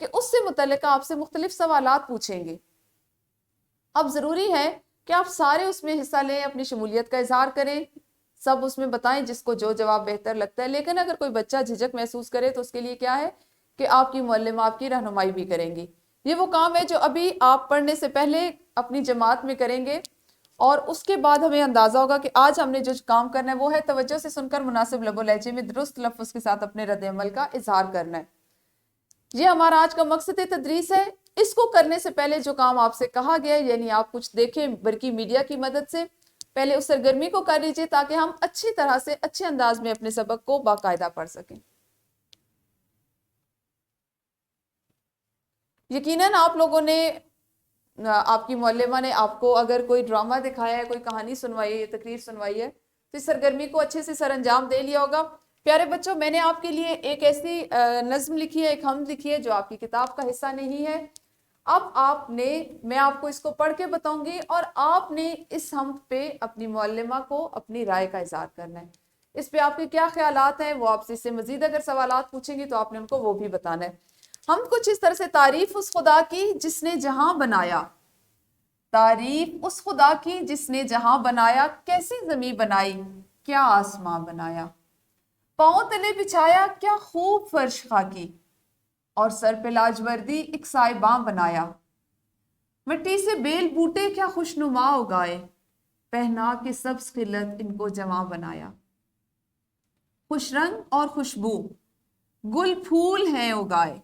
کہ اس سے متعلقہ آپ سے مختلف سوالات پوچھیں گے. اب ضروری ہے کہ آپ سارے اس میں حصہ لیں، اپنی شمولیت کا اظہار کریں، سب اس میں بتائیں جس کو جو جواب بہتر لگتا ہے. لیکن اگر کوئی بچہ جھجک محسوس کرے تو اس کے لیے کیا ہے کہ آپ کی معلمہ آپ کی رہنمائی بھی کریں گی. یہ وہ کام ہے جو ابھی آپ پڑھنے سے پہلے اپنی جماعت میں کریں گے، اور اس کے بعد ہمیں اندازہ ہوگا کہ آج ہم نے جو کام کرنا ہے وہ ہے توجہ سے سن کر مناسب لب و لہجے میں درست لفظ کے ساتھ اپنے رد عمل کا اظہار کرنا ہے. یہ ہمارا آج کا مقصد تدریس ہے. اس کو کرنے سے پہلے جو کام آپ سے کہا گیا ہے، یعنی آپ کچھ دیکھیں برقی میڈیا کی مدد سے، پہلے اس سرگرمی کو کر لیجئے تاکہ ہم اچھی طرح سے اچھے انداز میں اپنے سبق کو باقاعدہ پڑھ سکیں. یقیناً آپ لوگوں نے، آپ کی معلمہ نے آپ کو اگر کوئی ڈرامہ دکھایا ہے، کوئی کہانی سنوائی ہے، تقریر سنوائی ہے، تو اس سرگرمی کو اچھے سے سر انجام دے لیا ہوگا. پیارے بچوں، میں نے آپ کے لیے ایک ایسی نظم لکھی ہے، ایک حمد لکھی ہے جو آپ کی کتاب کا حصہ نہیں ہے. اب میں آپ کو اس کو پڑھ کے بتاؤں گی، اور آپ نے اس حمد پہ اپنی معلمہ کو اپنی رائے کا اظہار کرنا ہے. اس پہ آپ کے کیا خیالات ہیں وہ آپ سے اس سے مزید اگر سوالات پوچھیں گی تو آپ نے ان کو وہ بھی بتانا ہے. ہم کچھ اس طرح سے: تعریف اس خدا کی جس نے جہاں بنایا، تعریف اس خدا کی جس نے جہاں بنایا، کیسی زمین بنائی، کیا آسمان بنایا، پاؤں تلے بچھایا، کیا خوب فرش خاکی، اور سر پہ لاجوردی ایک سائباں بنایا، مٹی سے بیل بوٹے کیا خوشنما اگائے، پہنا کے سبز خلت ان کو جواں بنایا، خوش رنگ اور خوشبو گل پھول ہیں اگائے،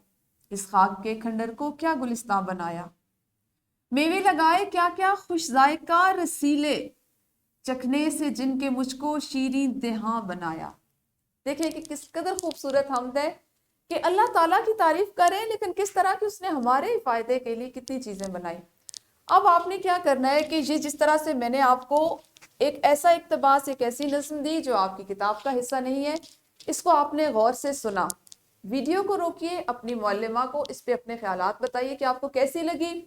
اس خاک کے کھنڈر کو کیا گلستان بنایا، میوے لگائے کیا کیا خوش ذائقہ رسیلے، چکھنے سے جن کے مجھ کو شیریں دہاں بنایا. دیکھیں کہ کس قدر خوبصورت حمد ہے کہ اللہ تعالیٰ کی تعریف کریں، لیکن کس طرح کہ اس نے ہمارے فائدے کے لیے کتنی چیزیں بنائی. اب آپ نے کیا کرنا ہے کہ یہ جس طرح سے میں نے آپ کو ایک ایسا اقتباس، ایک ایسی نظم دی جو آپ کی کتاب کا حصہ نہیں ہے، اس کو آپ نے غور سے سنا. ویڈیو کو روکیے، اپنی معلمہ کو اس پہ اپنے خیالات بتائیے کہ آپ کو کیسی لگی،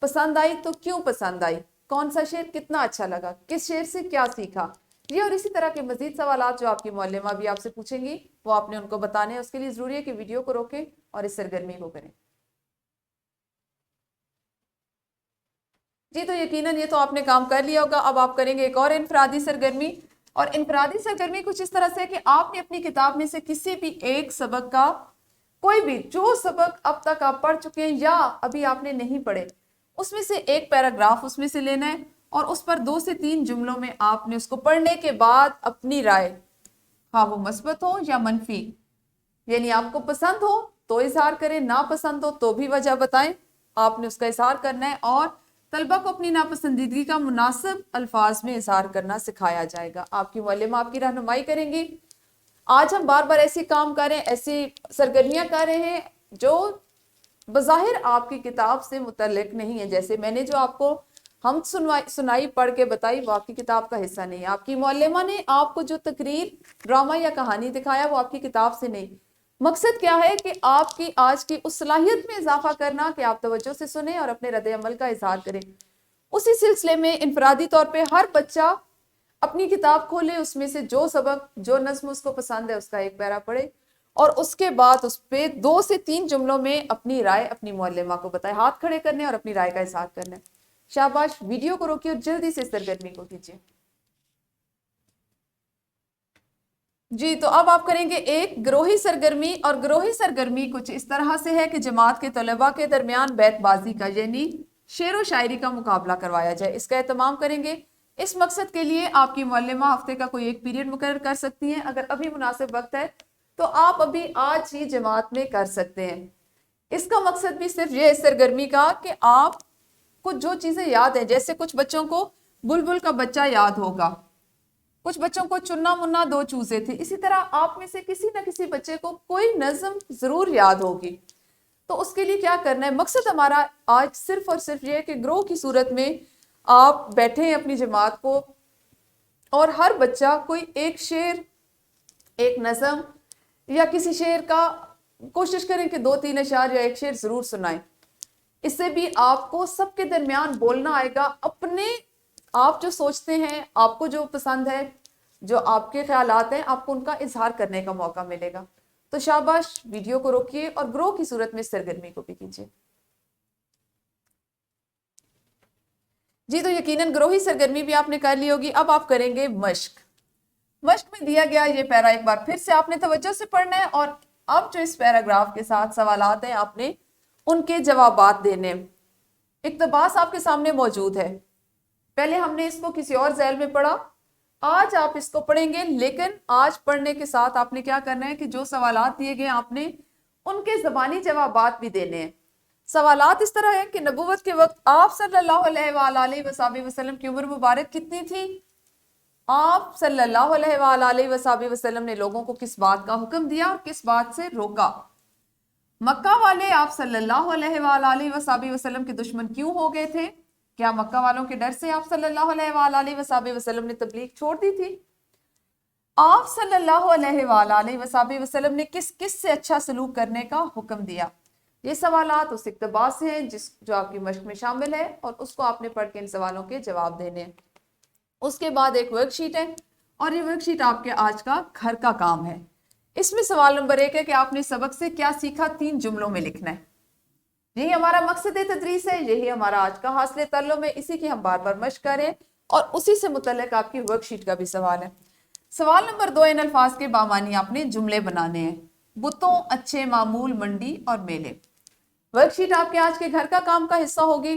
پسند آئی تو کیوں پسند آئی، کون سا شعر کتنا اچھا لگا، کس شعر سے کیا سیکھا. یہ اور اسی طرح کے مزید سوالات جو آپ کی معلمہ بھی آپ سے پوچھیں گی وہ آپ نے ان کو بتانے ہیں. اس کے لیے ضروری ہے کہ ویڈیو کو روکیں اور اس سرگرمی کو کریں. جی تو یقیناً یہ تو آپ نے کام کر لیا ہوگا. اب آپ کریں گے ایک اور انفرادی سرگرمی، اور انفرادی سرگرمی کچھ اس طرح سے کہ آپ نے اپنی کتاب میں سے کسی بھی ایک سبق کا، کوئی بھی جو سبق اب تک آپ پڑھ چکے ہیں یا ابھی آپ نے نہیں پڑھے، اس میں سے ایک پیراگراف اس میں سے لینا ہے، اور اس پر 2 سے 3 جملوں میں آپ نے اس کو پڑھنے کے بعد اپنی رائے، ہاں وہ مثبت ہو یا منفی، یعنی آپ کو پسند ہو تو اظہار کریں، ناپسند ہو تو بھی وجہ بتائیں، آپ نے اس کا اظہار کرنا ہے. اور طلبہ کو اپنی ناپسندیدگی کا مناسب الفاظ میں اظہار کرنا سکھایا جائے گا. آپ کی معلمہ آپ کی رہنمائی کریں گی. آج ہم بار بار ایسی کام کر رہے ہیں، ایسی سرگرمیاں کر رہے ہیں جو بظاہر آپ کی کتاب سے متعلق نہیں ہے. جیسے میں نے جو آپ کو ہم سنائی پڑھ کے بتائی وہ آپ کی کتاب کا حصہ نہیں ہے. آپ کی معلمہ نے آپ کو جو تقریر، ڈرامہ یا کہانی دکھایا وہ آپ کی کتاب سے نہیں. مقصد کیا ہے کہ آپ کی آج کی اس صلاحیت میں اضافہ کرنا کہ آپ توجہ سے سنیں اور اپنے رد عمل کا اظہار کریں. اسی سلسلے میں انفرادی طور پہ ہر بچہ اپنی کتاب کھولے، اس میں سے جو سبق، جو نظم اس کو پسند ہے اس کا ایک پیرا پڑھے، اور اس کے بعد اس پہ 2 سے 3 جملوں میں اپنی رائے اپنی معلمہ کو بتائے. ہاتھ کھڑے کرنے اور اپنی رائے کا اظہار کرنا ہے. شاباش. ویڈیو کو روکیے اور جلدی سے سرگرمی کو کیجیے. جی تو اب آپ کریں گے ایک گروہی سرگرمی، اور گروہی سرگرمی کچھ اس طرح سے ہے کہ جماعت کے طلباء کے درمیان بیت بازی کا، یعنی شعر و شاعری کا مقابلہ کروایا جائے. اس کا اہتمام کریں گے. اس مقصد کے لیے آپ کی معلمہ ہفتے کا کوئی ایک پیریڈ مقرر کر سکتی ہیں. اگر ابھی مناسب وقت ہے تو آپ ابھی آج ہی جماعت میں کر سکتے ہیں. اس کا مقصد بھی صرف یہ ہے سرگرمی کا کہ آپ کو جو چیزیں یاد ہیں، جیسے کچھ بچوں کو بلبل کا بچہ یاد ہوگا، کچھ بچوں کو چنا منا 2 چوزے تھے، اسی طرح آپ میں سے کسی نہ کسی بچے کو کوئی نظم ضرور یاد ہوگی. تو اس کے لیے کیا کرنا ہے، مقصد ہمارا آج صرف اور صرف یہ ہے کہ گروہ کی صورت میں آپ بیٹھے ہیں اپنی جماعت کو، اور ہر بچہ کوئی ایک شعر، ایک نظم یا کسی شعر کا کوشش کریں کہ 2-3 اشعار یا ایک شعر ضرور سنائیں. اس سے بھی آپ کو سب کے درمیان بولنا آئے گا. اپنے آپ جو سوچتے ہیں، آپ کو جو پسند ہے، جو آپ کے خیالات ہیں، آپ کو ان کا اظہار کرنے کا موقع ملے گا. تو شاباش، ویڈیو کو روکیے اور گرو کی صورت میں سرگرمی کو بھی کیجیے. جی تو یقیناً گروہی سرگرمی بھی آپ نے کر لی ہوگی. اب آپ کریں گے مشق. مشق میں دیا گیا یہ پیرا ایک بار پھر سے آپ نے توجہ سے پڑھنا ہے، اور اب جو اس پیراگراف کے ساتھ سوالات ہیں آپ نے ان کے جوابات دینے. اقتباس آپ کے سامنے موجود ہے. پہلے ہم نے اس کو کسی اور ذیل میں پڑھا، آج آپ اس کو پڑھیں گے، لیکن آج پڑھنے کے ساتھ آپ نے کیا کرنا ہے کہ جو سوالات دیے گئے آپ نے ان کے زبانی جوابات بھی دینے ہیں. سوالات اس طرح ہے کہ نبوت کے وقت آپ صلی اللہ علیہ وآلہ وسلم کی عمر مبارک کتنی تھی؟ آپ صلی اللہ علیہ وآلہ وسلم نے لوگوں کو کس بات کا حکم دیا اور کس بات سے روکا؟ مکہ والے آپ صلی اللہ علیہ وآلہ وسلم کے دشمن کیوں ہو گئے تھے؟ کیا مکہ والوں کے ڈر سے آپ صلی اللہ علیہ وآلہ وسلم نے تبلیغ چھوڑ دی تھی؟ آپ صلی اللہ علیہ وآلہ وسلم نے کس کس سے اچھا سلوک کرنے کا حکم دیا؟ یہ سوالات اس اقتباس سے ہیں جو آپ کی مشق میں شامل ہے، اور اس کو آپ نے پڑھ کے ان سوالوں کے جواب دینے ہیں. اس کے بعد ایک ورک شیٹ ہے، اور یہ ورک شیٹ آپ کے آج کا گھر کا کام ہے. اس میں سوال نمبر 1 ہے کہ آپ نے سبق سے کیا سیکھا 3 جملوں میں لکھنا ہے. یہی ہمارا مقصد تدریس ہے، یہی ہمارا آج کا حاصل تعلم ہے، اسی کی ہم بار بار مشق کریں، اور اسی سے متعلق آپ کی ورک شیٹ کا بھی سوال ہے. سوال نمبر 2، ان الفاظ کے بامانی آپ نے جملے بنانے ہیں. بتوں، اچھے معمول، منڈی اور میلے. ورک شیٹ آپ کے آج کے گھر کا کام کا حصہ ہوگی.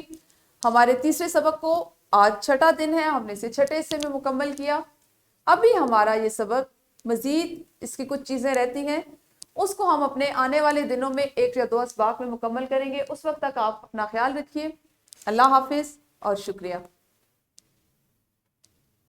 ہمارے تیسرے سبق کو آج چھٹا دن ہے، ہم نے اسے چھٹے حصے میں مکمل کیا. ابھی ہمارا یہ سبق مزید اس کی کچھ چیزیں رہتی ہیں، اس کو ہم اپنے آنے والے دنوں میں 1 یا 2 اسباق میں مکمل کریں گے. اس وقت تک آپ اپنا خیال رکھیے. اللہ حافظ اور شکریہ.